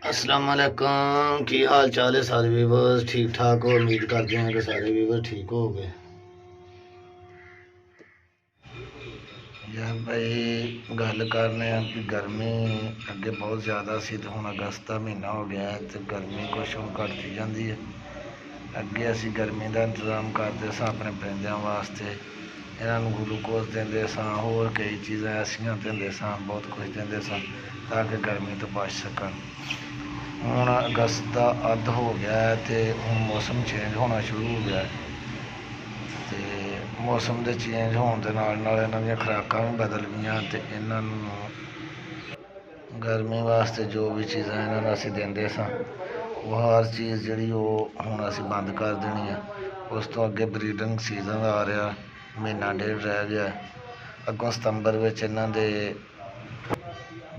अस्सलाम वालेकुम। की हाल चाल है सारे व्यूवर्स? ठीक ठाक हो? उम्मीद करते हैं कि सारे व्यूवर्स ठीक हो गए। यार भाई गल करने कि गर्मी अगे बहुत ज़्यादा सी तो हुण अगस्त का महीना हो गया है तो गर्मी कुछ हुण घटती जाती है। अगे असी गर्मी का इंतजाम करते सां अपने परिंदिਆਂ वास्ते, इन्हां नूं ग्लूकोज देंदे सां, होर कई चीज़ां ऐसियां देंदे सां, बहुत कुछ देंदे सां ताकि गर्मी तो बच सकन। ਹੁਣ अगस्त का ਅੱਧ हो गया है तो ਹੁਣ मौसम चेंज होना शुरू हो गया है ਤੇ मौसम के चेंज होने के नाल इन्हां ਦੀਆਂ खुराकां भी बदल गईਆਂ ਤੇ इन्हां ਨੂੰ गर्मी वास्ते जो भी चीज़ां इन्हां ਨੂੰ ਅਸੀਂ ਦਿੰਦੇ ਸਾਂ ਉਹ हर चीज़ ਜਿਹੜੀ ਉਹ ਹੁਣ ਅਸੀਂ ਬੰਦ कर देनी है। उस तो अगे ब्रीडिंग सीजन आ रहा, महीना डेढ़ रह गया। अगों सितंबर में इन्हां दे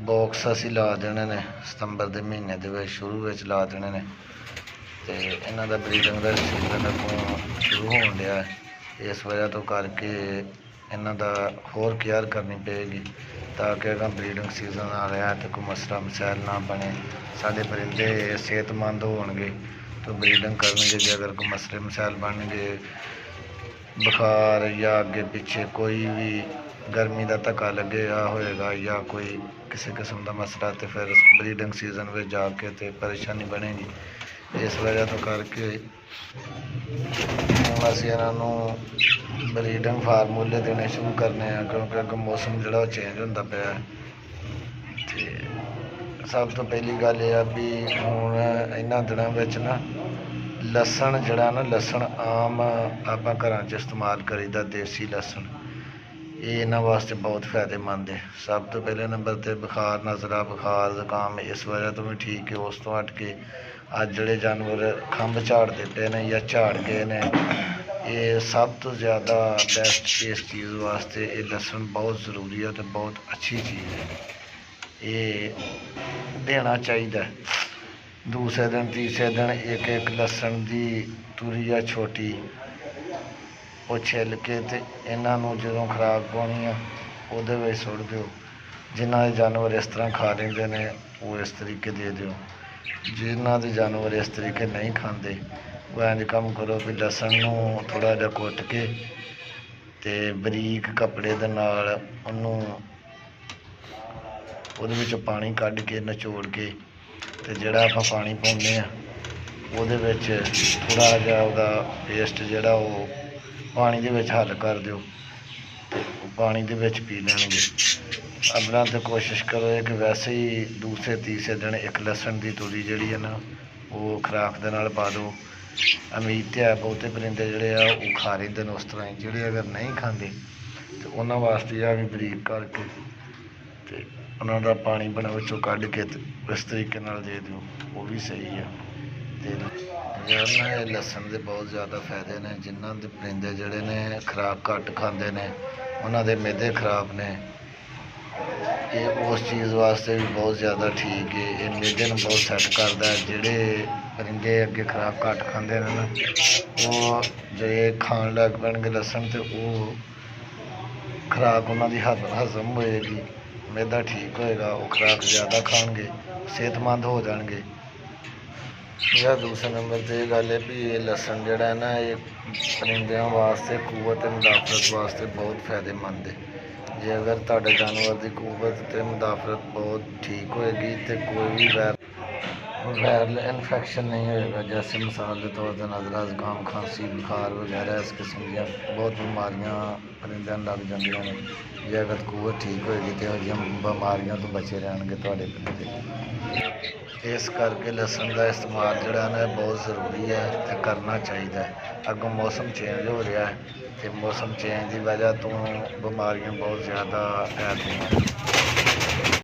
बॉक्स असी ला देने ने, सितंबर के महीने के शुरू में ला देने ने तो इन्हों का ब्रीडिंग का सीजन अगों शुरू हो गया है। इस वजह तो करके इन्हों का होर केयर करनी पेगी ताकि अगर ब्रीडिंग सीजन आ रहा है तो कोई मसला मसैल ना बने, साढ़े परिंदे सेहतमंद होणगे तो ब्रीडिंग करनगे। जे अगर कोई मसले मसैल बन गए, बुखार या अगे पिछे कोई भी गर्मी का धक्का लगे होएगा या कोई किसी किस्म का मसला तो फिर ब्रीडिंग सीजन में जाके तो परेशानी बनेगी। इस वजह तो करके असीं इन्हां ब्रीडिंग फार्मूले देने शुरू करने हैं क्योंकि अगर मौसम जो चेंज होता पाया। तो सब तो पहली गल यह भी हुण इन्हां दिनों में ना लसन जड़ा ना लसन आम आपां घरां च इस्तेमाल करीदा, देसी लसन, ये इन्हां वास्ते बहुत फायदेमंद है। सब तो पहले नंबर पर बुखार, नज़ला, बुखार, जुकाम इस वजह तो भी ठीक है। उस तो हट के अज जोड़े जानवर खंभ झाड़ते पे ने या झाड़ गए ने, ये सब तो ज़्यादा बेस्ट इस चीज़ वास्ते ये लसन बहुत ज़रूरी है तो बहुत अच्छी चीज़ है, ये देना चाहिए। दूसरे दिन तीसरे दिन एक एक लसन की तुरी या छोटी वो छिल के तो इन्हों जो खुराक पानी है वो सुट दो। जिन्हों के जानवर इस तरह खा लेंगे ने वो इस तरीके दे दो, जिन्हों के जानवर इस तरीके नहीं खाते वो इंज कम करो भी लसन में थोड़ा जहा कुट के ते बरीक कपड़े दे नाल उहदे विच पानी कढ़ के नचोड़ के ते जिहड़ा आपां पानी पाउने आ उहदे विच थोड़ा जिहा उहदा पेस्ट जिहड़ा वो पानी दे विच हल कर दिओ ते पानी दे विच पी लैणगे। अपना तो कोशिश करो कि वैसे ही दूसरे तीसरे दिन एक लसन की तुरी जिहड़ी है ना वो खुराक दे नाल पा दो। उम्मीद तो है बहुते परिंदे जिहड़े आ वो खा लेंदे ने उस तरह ही, जिहड़े अगर नहीं खाते तो उन्हां वास्ते आ भी बरीक करके ते उन्हां दा पानी बना विचों कढ़ के इस तरीके नाल दे दिओ, वो भी सही है। तो यार ना ये लसन के बहुत ज़्यादा फायदे ने। जिन्हां दे परिंदे जिहड़े ने खुराक घट खाते ने उन्हां दे मैदे खराब ने, ये उस चीज़ वास्ते भी बहुत ज़्यादा ठीक है। ये मैदे नूं बहुत सैट करता है। जिहड़े परिंदे अगे खुराक घट खाते हैं ना वो जे खाण लग पैणगे लसन तो वो खुराक उन्हां दी हजम होएगी, मैदा ठीक होएगा, वो खुराक ज़्यादा खाएंगे, सेहतमंद हो जाएंगे। या दूसरे नंबर पर यह गल है भी ये लसन जोड़ा है ना ये परिंदियों वास्ते कुवत मुदाफरत वास्ते बहुत फायदेमंद है। जे अगर तुहाडे जानवर की कुवत तो मुदाफरत बहुत ठीक होएगी तो कोई भी वायरल इन्फेक्शन नहीं होएगा। जैसे मिसाल के तौर पर नज़ला, जुकाम, खांसी, बुखार वगैरह इस किस्म की बहुत बीमारियां परिंदियां लग जांदियां ने। जे अगर कुवत ठीक होएगी तो यह बीमारियों तो बचे रहणगे तुहाडे परिंदे। इस करके लसन का इस्तेमाल जोड़ा ना बहुत ज़रूरी है तो करना चाहिए। अगों मौसम चेंज हो रहा है तो मौसम चेंज की वजह तो बीमारियां बहुत ज़्यादा फैल रही हैं।